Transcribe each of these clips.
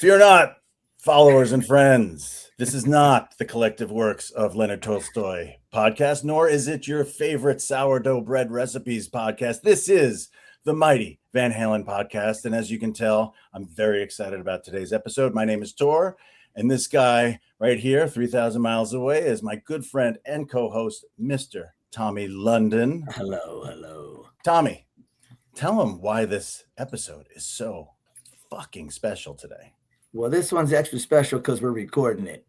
Fear not, followers and friends. This is not the collective works of Leonard Tolstoy podcast, nor is it your favorite sourdough bread recipes podcast. This is the mighty Van Halen podcast. And as you can tell, I'm very excited about today's episode. My name is Tor, and this guy right here, 3,000 miles away, is my good friend and co-host, Mr. Tommy London. Hello. Tommy, tell him why this episode is so fucking special today. Well, this one's extra special because we're recording it.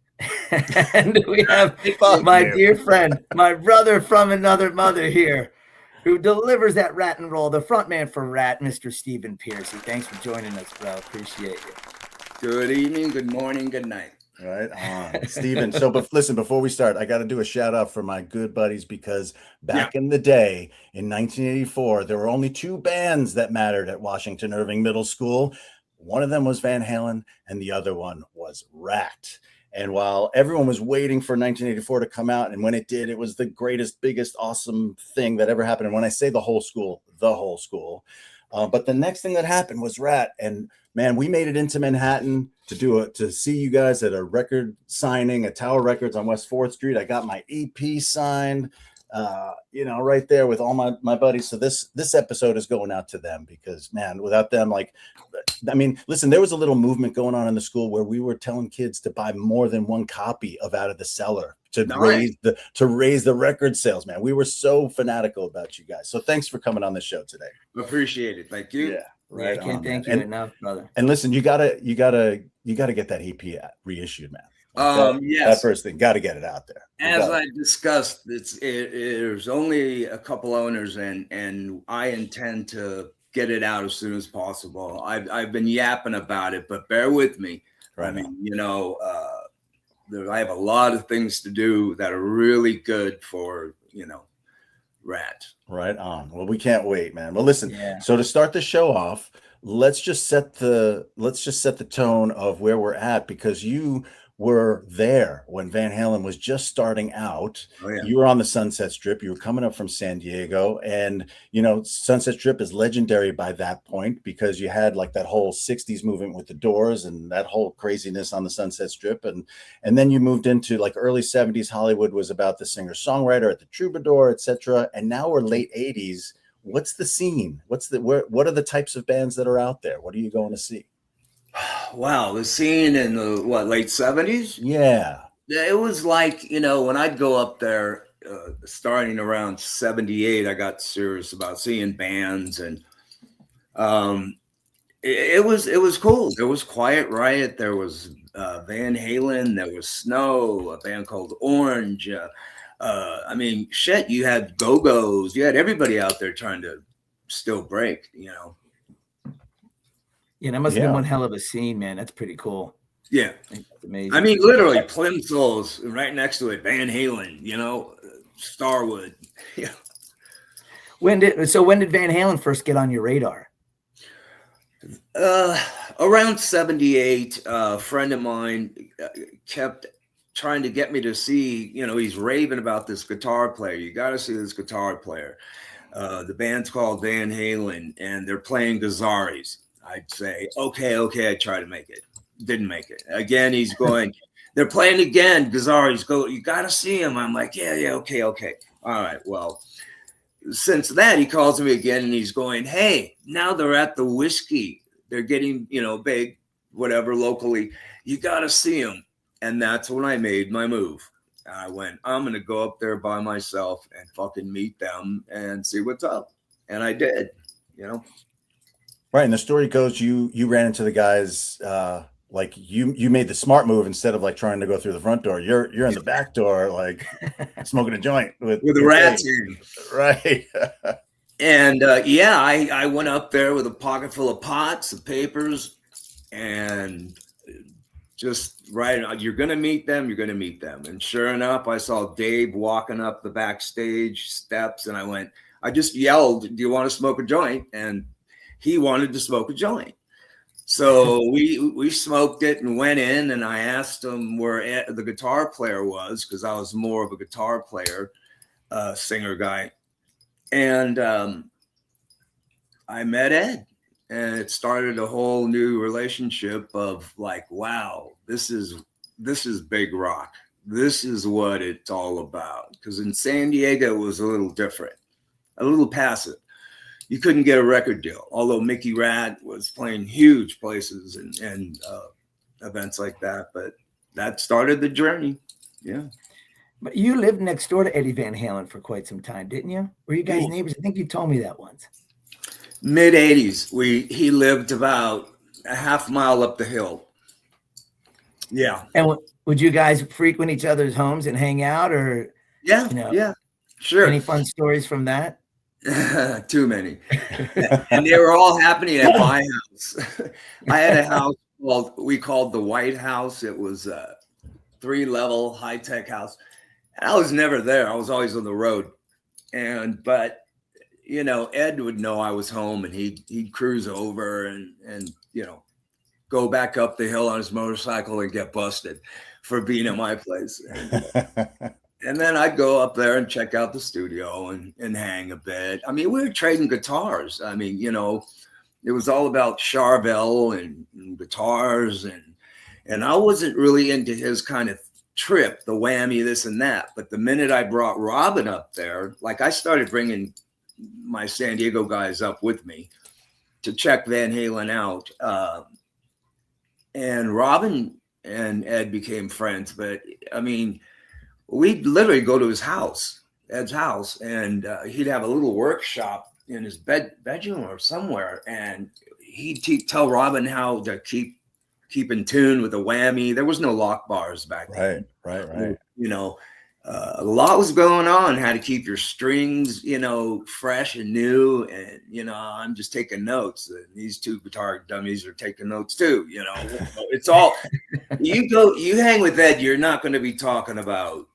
And we have my dear friend, my brother from another mother here, who delivers that Ratt and roll, the frontman for Ratt, Mr. Stephen Pearcy. Thanks for joining us, bro. Appreciate you. Good evening, good morning, good night. Right on, Stephen. So, but listen, before we start, I got to do a shout out for my good buddies, because back in the day in 1984, there were only two bands that mattered at Washington Irving Middle School. One of them was Van Halen, and the other one was Ratt. And while everyone was waiting for 1984 to come out, and when it did, it was the greatest, biggest, awesome thing that ever happened. And when I say the whole school. But the next thing that happened was Ratt. And man, we made it into Manhattan to see you guys at a record signing at Tower Records on West 4th Street. I got my EP signed, right there with all my buddies. So this episode is going out to them, because man, without them, listen, there was a little movement going on in the school where we were telling kids to buy more than one copy of Out of the Cellar to raise the record sales, man. We were so fanatical about you guys. So thanks for coming on the show today. Appreciate it. Thank you. Yeah. Right. I can't thank you enough, brother. And listen, you gotta get that EP reissued, man. Yes. That first thing, got to get it out there. As I discussed, there's only a couple owners, and I intend to get it out as soon as possible. I've been yapping about it, but bear with me. Right. I mean, I have a lot of things to do that are really good for, Ratt. Right on. Well, we can't wait, man. Well, listen. Yeah. So to start the show off, let's just set the tone of where we're at, because you were there when Van Halen was just starting out. Oh, yeah. You were on the Sunset Strip. You were coming up from San Diego, and Sunset Strip is legendary by that point, because you had like that whole 60s movement with the Doors and that whole craziness on the Sunset Strip, and then you moved into like early 70s. Hollywood was about the singer-songwriter at the Troubadour, etc. And now we're late 80s. What's the scene? What are the types of bands that are out there? What are you going to see? Wow, the scene in the late 70s? Yeah. It was like, when I'd go up there, starting around 78, I got serious about seeing bands, and it was cool. There was Quiet Riot, there was Van Halen, there was Snow, a band called Orange. You had Go-Go's, you had everybody out there trying to still break, Yeah, that must have been one hell of a scene, man. That's pretty cool. Yeah. That's amazing. I mean, literally, Plimsolls right next to it, Van Halen, Starwood. Yeah. When did Van Halen first get on your radar? Around 78, a friend of mine kept trying to get me to see, he's raving about this guitar player. You got to see this guitar player. The band's called Van Halen, and they're playing Gazzarri's. I'd say, okay, I try to make it. Didn't make it. Again, he's going, they're playing again. Gazzarri's go, you got to see him. I'm like, yeah, okay. All right, well, since that, he calls me again, and he's going, hey, now they're at the Whiskey. They're getting, big, whatever, locally. You got to see them. And that's when I made my move. I went, I'm going to go up there by myself and fucking meet them and see what's up. And I did, Right, and the story goes, you ran into the guys, you made the smart move. Instead of like trying to go through the front door, you're in the back door, like smoking a joint with the Rats in. Right. And I went up there with a pocket full of pots and papers, and just right, you're gonna meet them. And sure enough, I saw Dave walking up the backstage steps, and I just yelled, "Do you want to smoke a joint?" And he wanted to smoke a joint. So we smoked it and went in, and I asked him where the guitar player was, because I was more of a guitar player, singer guy. And I met Ed. And it started a whole new relationship of like, wow, this is big rock. This is what it's all about. Because in San Diego, it was a little different, a little passive. You couldn't get a record deal, although Mickey Ratt was playing huge places and events like that. But that started the journey. Yeah. But you lived next door to Eddie Van Halen for quite some time, didn't you? Were you guys neighbors? I think you told me that once. Mid 80s. He lived about a half mile up the hill. Yeah. And would you guys frequent each other's homes and hang out, or yeah, sure. Any fun stories from that? Too many. And they were all happening at my house. I had a house we called the White House. It was a 3-level high-tech house. And I was never there. I was always on the road. But Ed would know I was home, and he'd cruise over and go back up the hill on his motorcycle and get busted for being at my place. And then I'd go up there and check out the studio and hang a bit. I mean, we were trading guitars. I mean, it was all about Charvel and guitars. And I wasn't really into his kind of trip, the whammy, this and that. But the minute I brought Robin up there, like I started bringing my San Diego guys up with me to check Van Halen out. And Robin and Ed became friends. But I mean, we'd literally go to his house, Ed's house, and he'd have a little workshop in his bedroom or somewhere. And he'd tell Robin how to keep in tune with the whammy. There was no lock bars back then. Right. A lot was going on, how to keep your strings, fresh and new. And, I'm just taking notes. And these two guitar dummies are taking notes too. It's all, you hang with Ed, you're not going to be talking about,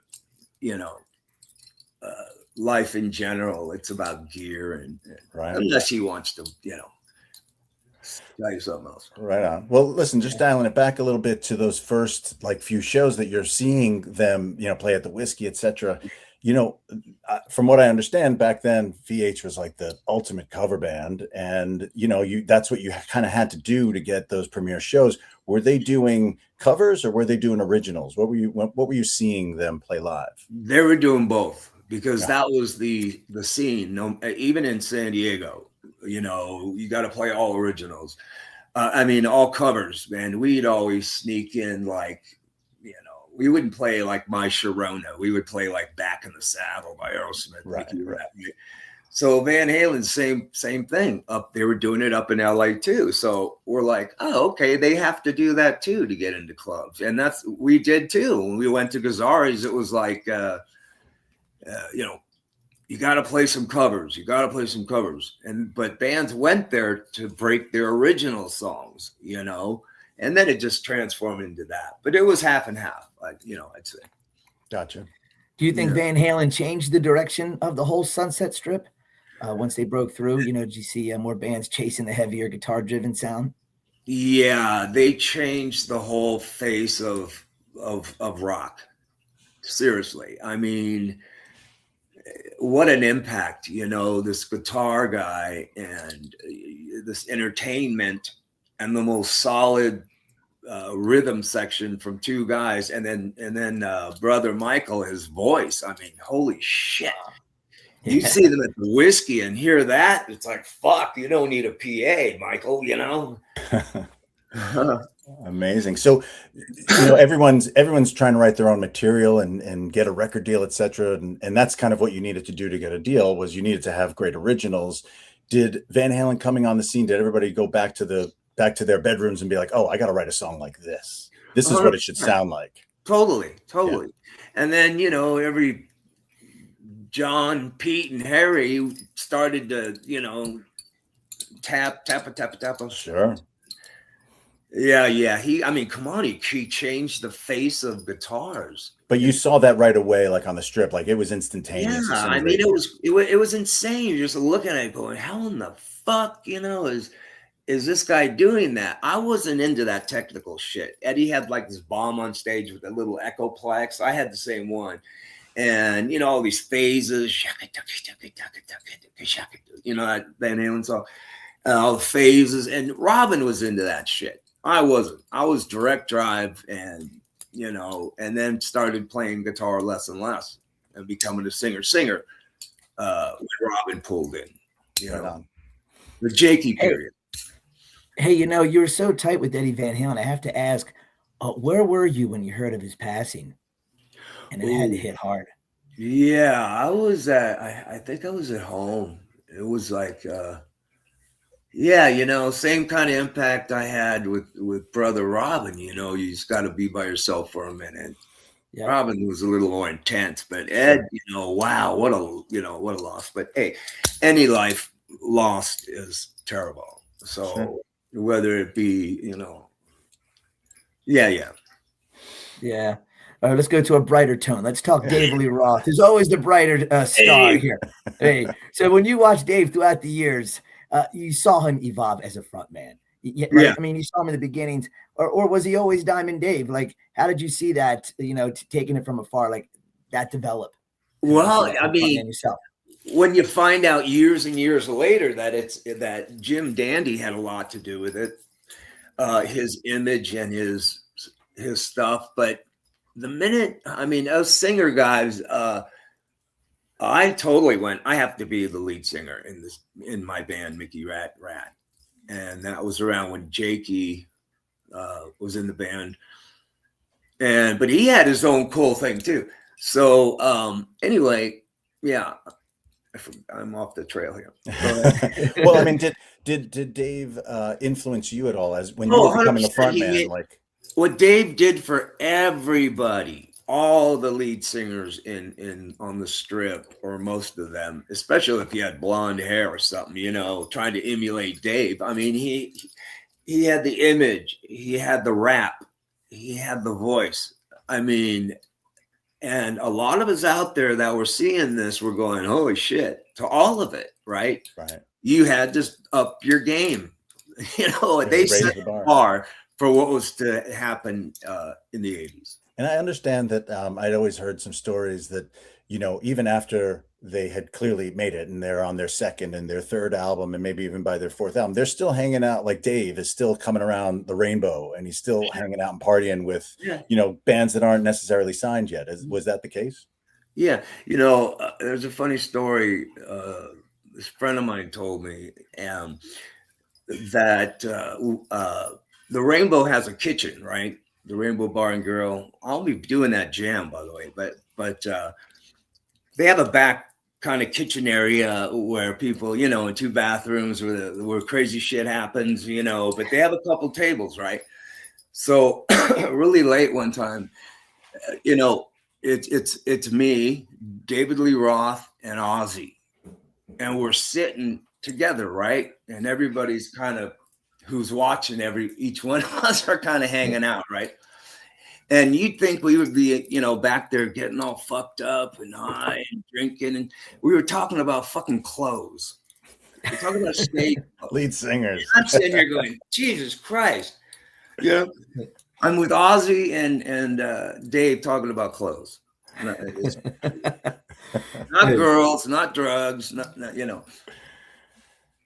life in general. It's about gear and right. Unless he wants to, tell you something else. Right on. Well, listen, just dialing it back a little bit to those first few shows that you're seeing them, play at the Whiskey, etc. From what I understand, back then VH was like the ultimate cover band, and that's what you kind of had to do to get those premiere shows. Were they doing covers or were they doing originals? What were you seeing them play live? They were doing both, because that was the scene. Even in San Diego, you got to play all originals. All covers, man. We'd always sneak in we wouldn't play like My Sharona. We would play like Back in the Saddle by Aerosmith. Right. So Van Halen, same thing. They were doing it up in LA too. So we're like, oh, okay, they have to do that too to get into clubs. And we did too. When we went to Gazzari's, it was like, you got to play some covers. But bands went there to break their original songs, and then it just transformed into that. But it was half and half, I'd say. Gotcha. Do you think Van Halen changed the direction of the whole Sunset Strip once they broke through? Did you see more bands chasing the heavier guitar-driven sound? Yeah, they changed the whole face of rock. Seriously, I mean, what an impact! This guitar guy and this entertainment and the most solid rhythm section from two guys, and then brother Michael, his voice. I mean, holy shit! You see them at the Whiskey and hear that, it's like, fuck, you don't need a PA, Michael. Amazing. So, everyone's trying to write their own material and get a record deal, etc. And that's kind of what you needed to do to get a deal, was you needed to have great originals. Did Van Halen coming on the scene, did everybody go back to their bedrooms and be like, oh, I got to write a song like this. This is what it should sound like. Totally. Yeah. And then, every John, Pete, and Harry started to, tap. Sure. Yeah. Come on, he changed the face of guitars. But you saw that right away, like on the strip, like it was instantaneous. Yeah, it was insane. You're just looking at it going, how in the fuck, is this guy doing that? I wasn't into that technical shit. Eddie had like this bomb on stage with a little Echoplex. I had the same one. And, all these phases, that Van Halen song. phases, and Robin was into that shit. I wasn't. I was direct drive, and and then started playing guitar less and less, and becoming a singer. When Robin pulled in, the Jakey period. Hey, you were so tight with Eddie Van Halen. I have to ask, where were you when you heard of his passing? And it had to hit hard. Yeah, I was I think I was at home. It was like, same kind of impact I had with brother Robin. You just got to be by yourself for a minute. Yeah. Robin was a little more intense, but Ed, wow, what a loss. But hey, any life lost is terrible. So whether it be, yeah. All right, let's go to a brighter tone. Let's talk Dave Lee Roth, who's always the brighter star here. Hey, so when you watch Dave throughout the years, you saw him evolve as a frontman. Right? Yeah. I mean, you saw him in the beginnings, or was he always Diamond Dave? Like, how did you see that, taking it from afar, like that develop? Well, I mean, when you find out years and years later that Jim Dandy had a lot to do with it, his image and his stuff, but the minute, those singer guys, I totally went, I have to be the lead singer in my band, Mickey Ratt. And that was around when Jakey was in the band. But he had his own cool thing too. So anyway, yeah, I'm off the trail here. Well, I mean, did Dave influence you at all as when you were becoming a frontman? What Dave did for everybody, all the lead singers on the Strip, or most of them, especially if you had blonde hair or something, trying to emulate Dave. I mean, he had the image, he had the rap, he had the voice. I mean, and a lot of us out there that were seeing this were going, holy shit, to all of it, right? Right. You had to up your game. They set the bar for what was to happen in the 80s. And I understand that I'd always heard some stories that, even after they had clearly made it and they're on their second and their third album and maybe even by their fourth album, they're still hanging out. Like Dave is still coming around the rainbow and he's still hanging out and partying with, bands that aren't necessarily signed yet. Was that the case? Yeah. There's a funny story. This friend of mine told me that the Rainbow has a kitchen, right? The Rainbow Bar and Grill. I'll be doing that jam, by the way. But they have a back kind of kitchen area where people, in two bathrooms where crazy shit happens, but they have a couple tables, right? So really late one time, it's me, David Lee Roth, and Ozzy, and we're sitting together, right? And everybody's kind of who's watching each one of us are kind of hanging out, right? And you'd think we would be, back there getting all fucked up and high and drinking. And we were talking about fucking clothes. We're talking about stage lead singers. I'm sitting here going, Jesus Christ. I'm with Ozzy and Dave talking about clothes. Not girls, not drugs, not.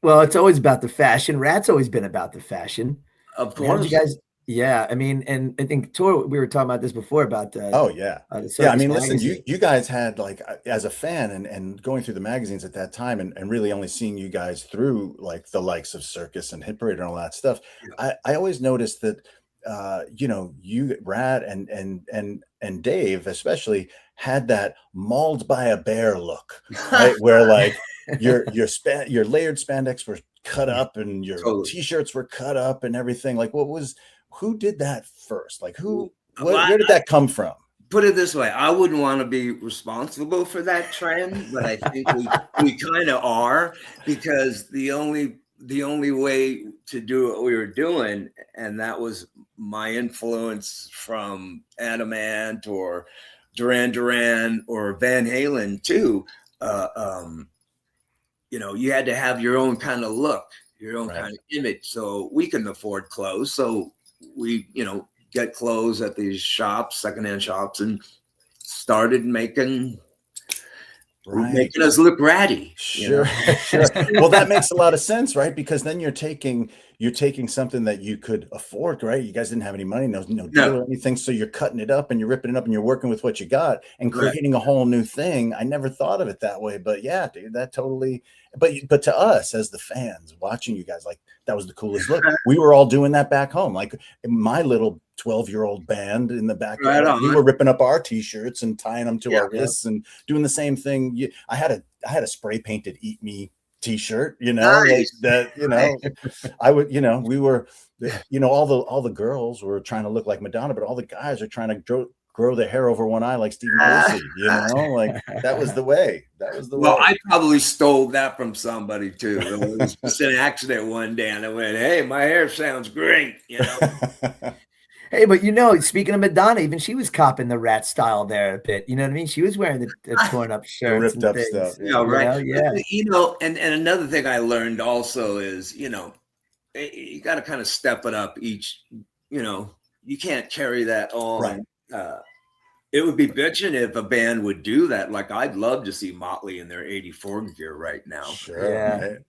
Well, it's always about the fashion. Rat's always been about the fashion. Of course. You guys, yeah. I mean, and I think Tor, we were talking about this before about yeah. I mean, listen, you guys had, like, as a fan and going through the magazines at that time and really only seeing you guys through like the likes of Circus and Hit Parade and all that stuff. Yeah. I always noticed that you, Ratt and Dave especially had that mauled by a bear look, right? Where like your layered spandex were cut up and your t-shirts were cut up and everything. Like, who did that first? Like, where did that come from? Put it this way, I wouldn't want to be responsible for that trend, but I think we kind of are, because the only way to do what we were doing, and that was my influence from Adam Ant or Duran Duran or Van Halen too. You had to have your own kind of look, your own kind of image. So we couldn't afford clothes. So we, get clothes at these shops, secondhand shops, and started making making us look ratty. Sure, sure. Well, that makes a lot of sense, right? Because then you're taking something that you could afford, right? You guys didn't have any money, no deal or anything, so you're cutting it up and you're ripping it up and you're working with what you got and creating a whole new thing. I never thought of it that way, but yeah, dude, that totally. But to us as the fans watching you guys, like that was the coolest look. We were all doing that back home, like my little 12-year-old band in the backyard. We were ripping up our t-shirts and tying them to our wrists and doing the same thing. I had a spray painted "Eat Me" t-shirt, like that, I would, we were, all the girls were trying to look like Madonna, but all the guys are trying to grow their hair over one eye like Stephen Pearcy, like that was the way. Well, I probably stole that from somebody too. It was just an accident one day, and I went, "Hey, my hair sounds great," Hey, but speaking of Madonna, even she was copping the Ratt style there a bit. You know what I mean? She was wearing the torn up shirts, ripped up stuff. Right? And another thing I learned also is, you got to kind of step it up each. You can't carry that on. Right. It would be bitching if a band would do that. Like I'd love to see Motley in their '84 gear right now. Sure. Yeah. Right.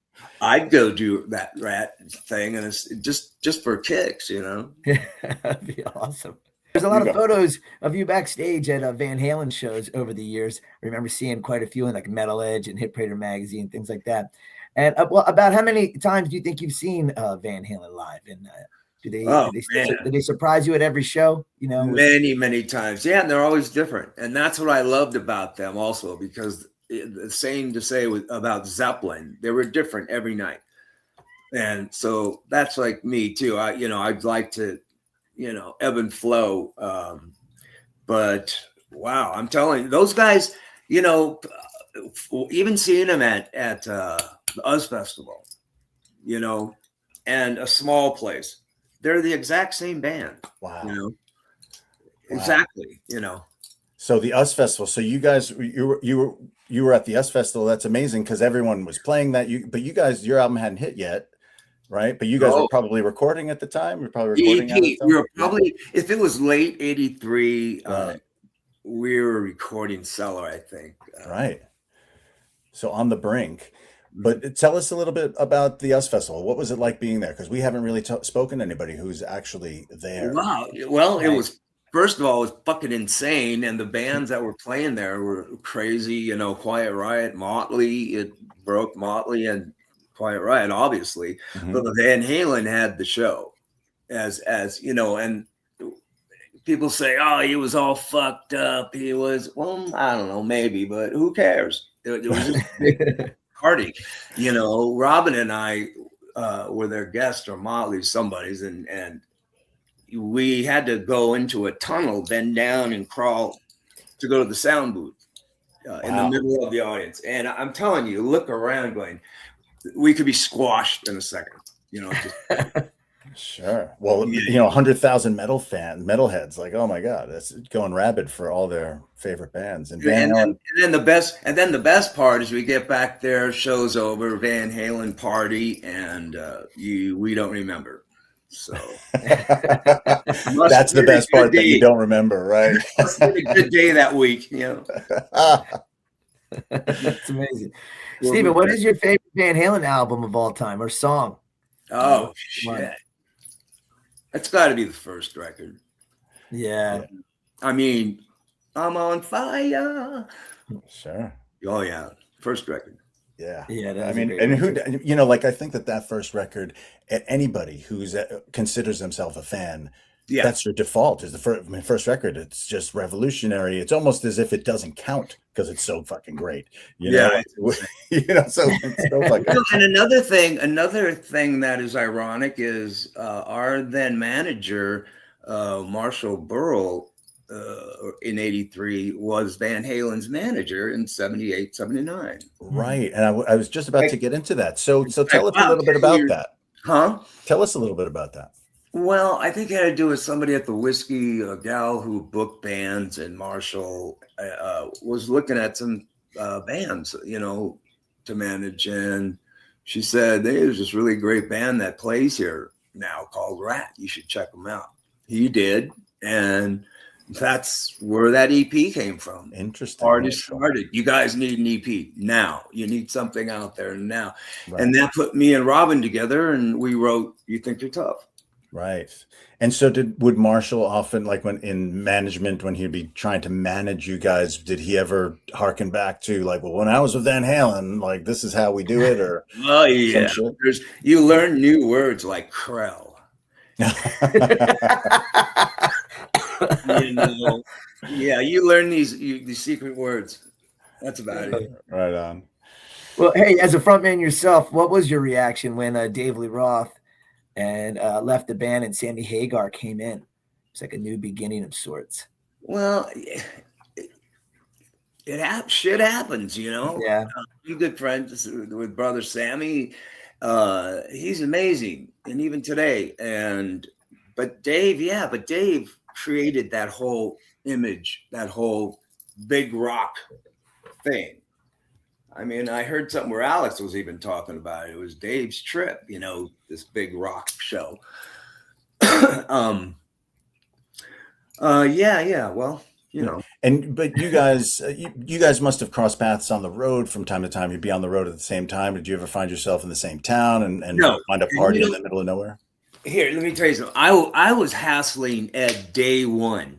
I'd go do that Ratt thing, and it's just for kicks, That'd be awesome. There's a lot of photos of you backstage at Van Halen shows over the years. I remember seeing quite a few in like Metal Edge and Hit Parader magazine, things like that. And about how many times do you think you've seen Van Halen live? And do they surprise you at every show? Many times. Yeah, and they're always different, and that's what I loved about them also, because the same to say about Zeppelin, they were different every night, and so that's like me too. I'd like to, ebb and flow, but wow, I'm telling you, those guys, even seeing them at the Uz Festival, and a small place, they're the exact same band. Wow. Exactly. So the Uz Festival. So you guys, you were at the Uz Festival. That's amazing because everyone was playing that. But you guys, your album hadn't hit yet, right? But you guys were probably recording at the time. You're probably recording. We were probably, if it was late '83, we were recording Cellar, I think. Right. So on the brink. But tell us a little bit about the Uz Festival. What was it like being there? Because we haven't really spoken to anybody who's actually there. Wow. Well, it was. First of all, it was fucking insane, and the bands that were playing there were crazy. Quiet Riot, Motley. It broke Motley and Quiet Riot, obviously. But Van Halen had the show, as and people say, "Oh, he was all fucked up." He was. Well, I don't know, maybe, but who cares? It was just a big party. Robin and I were their guests, or Motley, somebody's, and we had to go into a tunnel, bend down and crawl to go to the sound booth in the middle of the audience. And I'm telling you, look around going, we could be squashed in a second, Sure. Well, 100,000 metalheads, like, oh my God, that's going rabid for all their favorite bands. And then the best part is we get back there, show's over, Van Halen party, and we don't remember. So that's the best part that you don't remember, right? It's been a good day that week, That's amazing. Stephen, what is your favorite Van Halen album of all time or song? Oh shit. It's got to be the first record. Yeah. I mean, I'm on fire. Sure. Oh yeah, first record. Yeah. Yeah. I mean, and who, I think that first record, anybody who's considers themselves a fan, that's your default is the first record. It's just revolutionary. It's almost as if it doesn't count because it's so fucking great. So it's so fucking. And another thing that is ironic is our then manager, Marshall Burrell, in '83 was Van Halen's manager in '78, '79. Right, and I was just about to get into that. So tell us a little bit about that. Huh? Tell us a little bit about that. Well, I think it had to do with somebody at the Whiskey, a gal who booked bands, and Marshall was looking at some bands, to manage, and she said, "There's this really great band that plays here now called Ratt. You should check them out." He did, and That's where that EP came from. Interesting. Already started. You guys need an EP now. You need something out there now. Right. And that put me and Robin together, and we wrote You Think You're Tough. Right. And so would Marshall often, like when in management, when he'd be trying to manage you guys, did he ever harken back to like, well, when I was with Van Halen, like this is how we do it, or oh yeah. You learn new words like Krell. You know, yeah, you learn these secret words. That's about it. Right on. Well, hey, as a frontman yourself, what was your reaction when Dave Lee Roth and left the band and Sammy Hagar came in? It's like a new beginning of sorts. Well, shit happens, you know. Yeah. I'm good friends with brother Sammy. He's amazing, and even today. But Dave created that whole image, that whole big rock thing. I mean, I heard something where Alex was even talking about it. It was Dave's trip, you know, this big rock show. Yeah. Well, you know. But you guys, you guys must have crossed paths on the road from time to time. You'd be on the road at the same time. Did you ever find yourself in the same town and find a party in the middle of nowhere? Here, let me tell you something. I was hassling Ed day one.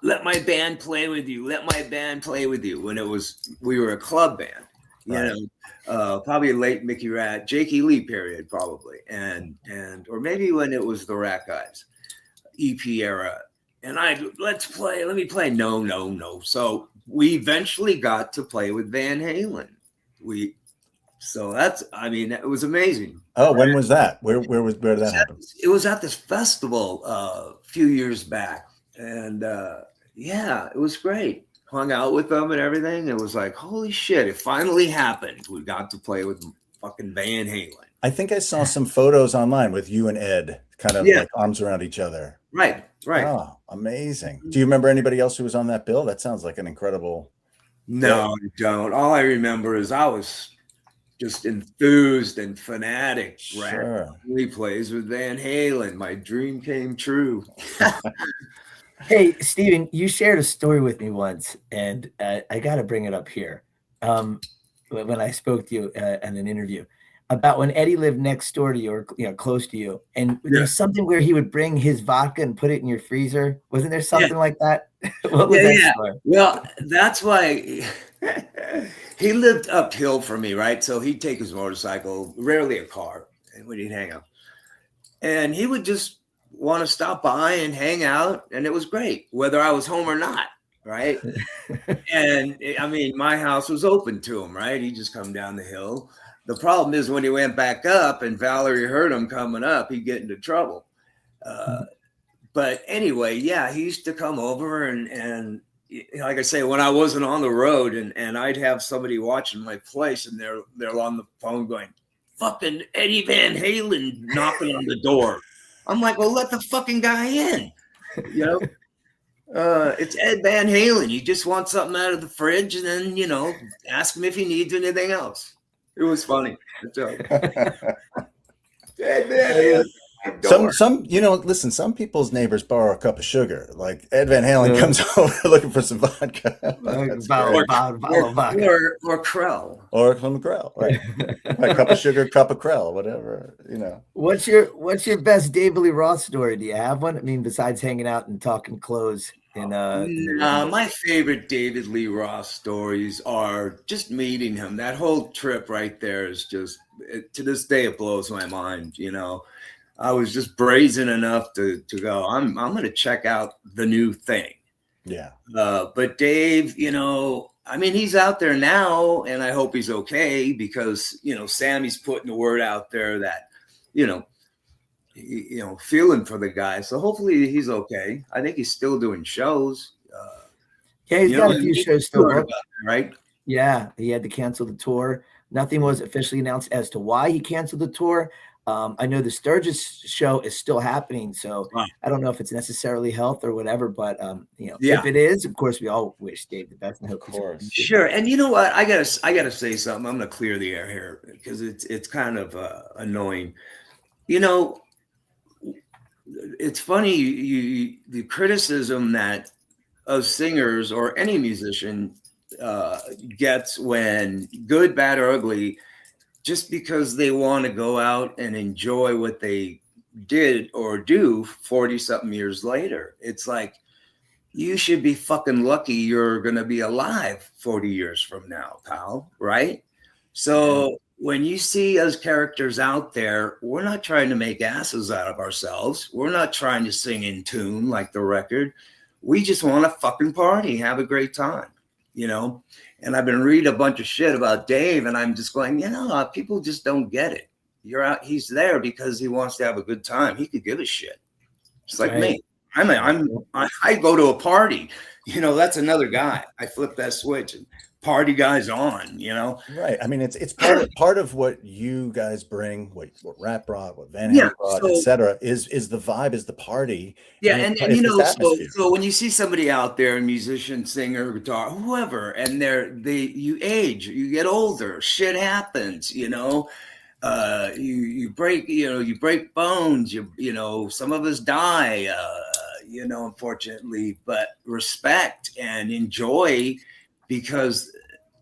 Let my band play with you. Let my band play with you. When we were a club band, you know, probably late Mickey Ratt, Jakey Lee period, probably, and or maybe when it was the Ratt guys, EP era. And let me play. No. So we eventually got to play with Van Halen. It was amazing. Oh, when was that? Where did that happen? It was at this festival a few years back. And it was great. Hung out with them and everything. It was like, holy shit, it finally happened. We got to play with fucking Van Halen. I think I saw some photos online with you and Ed kind of like arms around each other. Right. Oh, amazing. Do you remember anybody else who was on that bill? That sounds like an incredible. No, I don't. All I remember is I was just enthused and fanatic. Sure. He plays with Van Halen. My dream came true. Hey, Stephen, you shared a story with me once, and I got to bring it up here. When I spoke to you in an interview about when Eddie lived next door to you or close to you, and there's something where he would bring his vodka and put it in your freezer. Wasn't there something like that? What was that story? Well, that's why he lived uphill from me, right? So he'd take his motorcycle, rarely a car, and we'd hang out. And he would just want to stop by and hang out, and it was great, whether I was home or not, right? And I mean, my house was open to him, right? He'd just come down the hill. The problem is when he went back up and Valerie heard him coming up, he'd get into trouble. But anyway, he used to come over and like I say, when I wasn't on the road and I'd have somebody watching my place and they're on the phone going, fucking Eddie Van Halen knocking on the door. I'm like, well, let the fucking guy in, you know? It's Ed Van Halen. You just want something out of the fridge and then, ask him if he needs anything else. It was funny. Ed Van Halen. Listen, some people's neighbors borrow a cup of sugar. Like Ed Van Halen comes over looking for some vodka. Or Krell. Or some Krell, right? A cup of sugar, cup of Krell, whatever, What's your best Dave Lee Roth story? Do you have one? I mean, besides hanging out and talking clothes my favorite David Lee Roth stories are just meeting him. That whole trip right there is just, to this day, it blows my mind, I was just brazen enough to go, I'm going to check out the new thing. Yeah. But Dave, I mean, he's out there now and I hope he's okay because, Sammy's putting the word out there that, feeling for the guy. So hopefully he's okay. I think he's still doing shows. He's got a few shows still booked, right? Yeah. He had to cancel the tour. Nothing was officially announced as to why he canceled the tour. I know the Sturgis show is still happening, so I don't know if it's necessarily health or whatever, but if it is, of course, we all wish Dave the best. And hope of course. Sure. And you know what? I gotta say something. I'm gonna clear the air here because it's kind of annoying. it's funny, the criticism that of singers or any musician gets when good, bad, or ugly, just because they want to go out and enjoy what they did or do 40 something years later. It's like, you should be fucking lucky you're going to be alive 40 years from now, pal. Right. So when you see us characters out there, we're not trying to make asses out of ourselves. We're not trying to sing in tune like the record. We just want to fucking party, have a great time, you know? And I've been reading a bunch of shit about Dave, and I'm just going, people just don't get it. You're out. He's there because he wants to have a good time. He could give a shit. It's like me. I go to a party, that's another guy. I flip that switch and party guy's on, Right. I mean, it's part of what you guys bring, what Ratt brought, what Van Halen brought, etc. Is the vibe, is the party. Yeah, and so when you see somebody out there, a musician, singer, guitar, whoever, and you age, you get older, shit happens, you break bones, some of us die, unfortunately, but respect and enjoy, because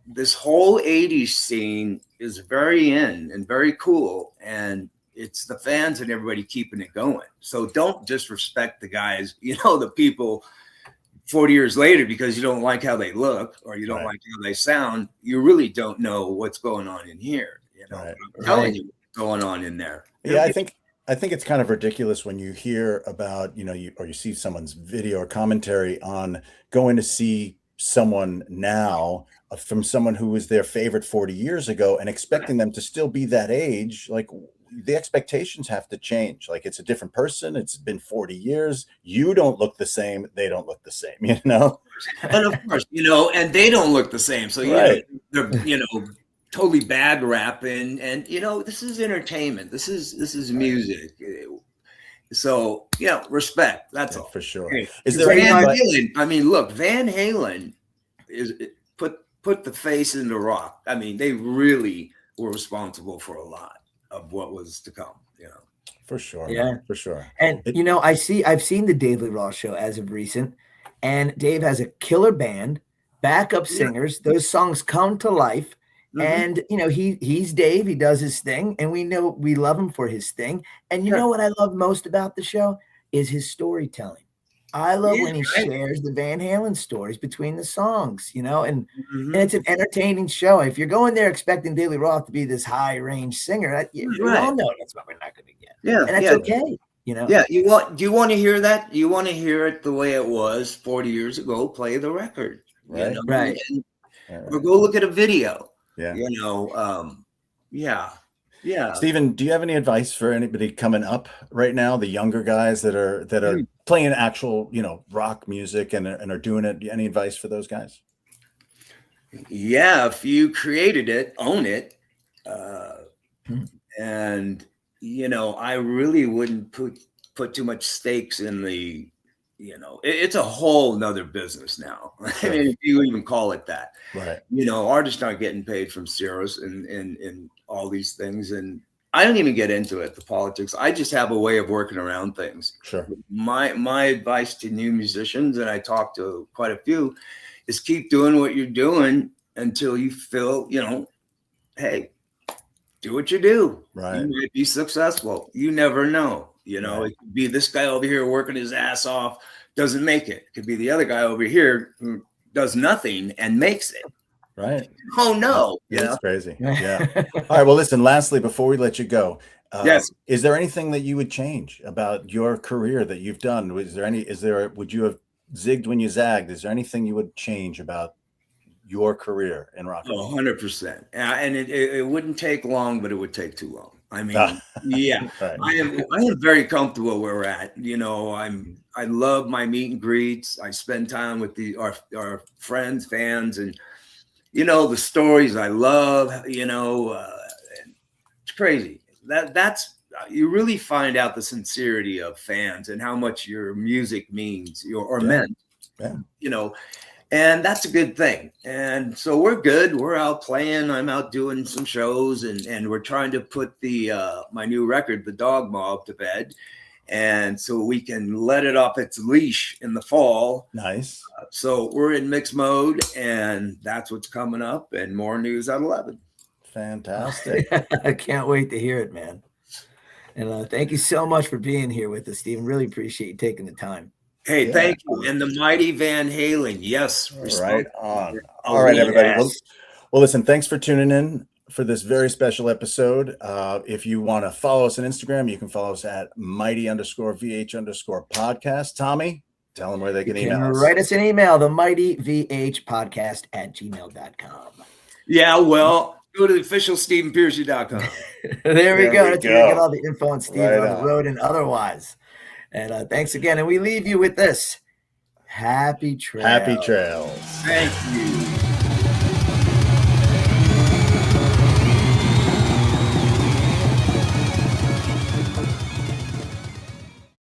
this whole 80s scene is very in and very cool, and it's the fans and everybody keeping it going. So don't disrespect the guys, the people 40 years later because you don't like how they look or you don't like how they sound. You really don't know what's going on in here. I'm telling you what's going on in there. Yeah, I think it's kind of ridiculous when you hear about, you see someone's video or commentary on going to see someone now from someone who was their favorite 40 years ago and expecting them to still be that age. Like, the expectations have to change. Like, it's a different person. It's been 40 years. You don't look the same. They don't look the same, And of course, and they don't look the same. So, they're, totally bad rapping, and this is entertainment. This is music. So respect. That's all for sure. Is there Van Halen? I mean, look, Van Halen put the face into rock. I mean, they really were responsible for a lot of what was to come. For sure. Yeah, for sure. And I've seen the Daily Roth show as of recent, and Dave has a killer band, backup singers. Those songs come to life. And he's Dave, he does his thing, and we love him for his thing. And you know what I love most about the show is his storytelling. I love when he shares the Van Halen stories between the songs, and it's an entertaining show. If you're going there expecting Daily Roth to be this high range singer, you all know that's what we're not going to get. Yeah, and that's okay. Yeah, do you want to hear that? You want to hear it the way it was 40 years ago? Play the record, right? Or go look at a video. Yeah. Yeah. Stephen, do you have any advice for anybody coming up right now? The younger guys that are playing actual, rock music and are doing it. Any advice for those guys? Yeah. If you created it, own it. And, I really wouldn't put too much stakes in the, it's a whole nother business now. I mean, if you even call it that, right? Artists aren't getting paid from zeros and all these things. And I don't even get into it, the politics. I just have a way of working around things. Sure. My advice to new musicians, and I talk to quite a few, is keep doing what you're doing until you feel, hey, do what you do. Right. You might be successful. You never know. It could be this guy over here working his ass off, doesn't make it. It could be the other guy over here who does nothing and makes it. Right. Oh, no. That's crazy. Yeah. All right. Well, listen, lastly, before we let you go, yes. Is there anything that you would change about your career that you've done? Would you have zigged when you zagged? Is there anything you would change about your career in rock and roll? 100%. And it wouldn't take long, but it would take too long. I mean, yeah, right. I am very comfortable where we're at. I love my meet and greets. I spend time with our friends, fans, and the stories I love. It's crazy. That's you really find out the sincerity of fans and how much your music means or meant. Yeah. And that's a good thing. And so we're good. We're out playing. I'm out doing some shows, and we're trying to put my new record, The Dog Mob, to bed. and so we can let it off its leash in the fall. Nice. So we're in mixed mode, and that's what's coming up, and more news at 11. Fantastic. I can't wait to hear it, man. And thank you so much for being here with us, Stephen. Really appreciate you taking the time. Hey, Yeah. thank you. And the mighty Van Halen. Yes. Right on. All right, everybody. Well, listen, thanks for tuning in for this very special episode. If you want to follow us on Instagram, you can follow us at mighty_vh_podcast. Tommy, tell them where they can email us. Write us an email, the mightyvhpodcast@gmail.com. Yeah, well, go to the official StephenPearcy.com. There we go. That's where you get all the info on Steve Right on the road and otherwise. And thanks again. And we leave you with this. Happy trails. Happy trails. Thank you.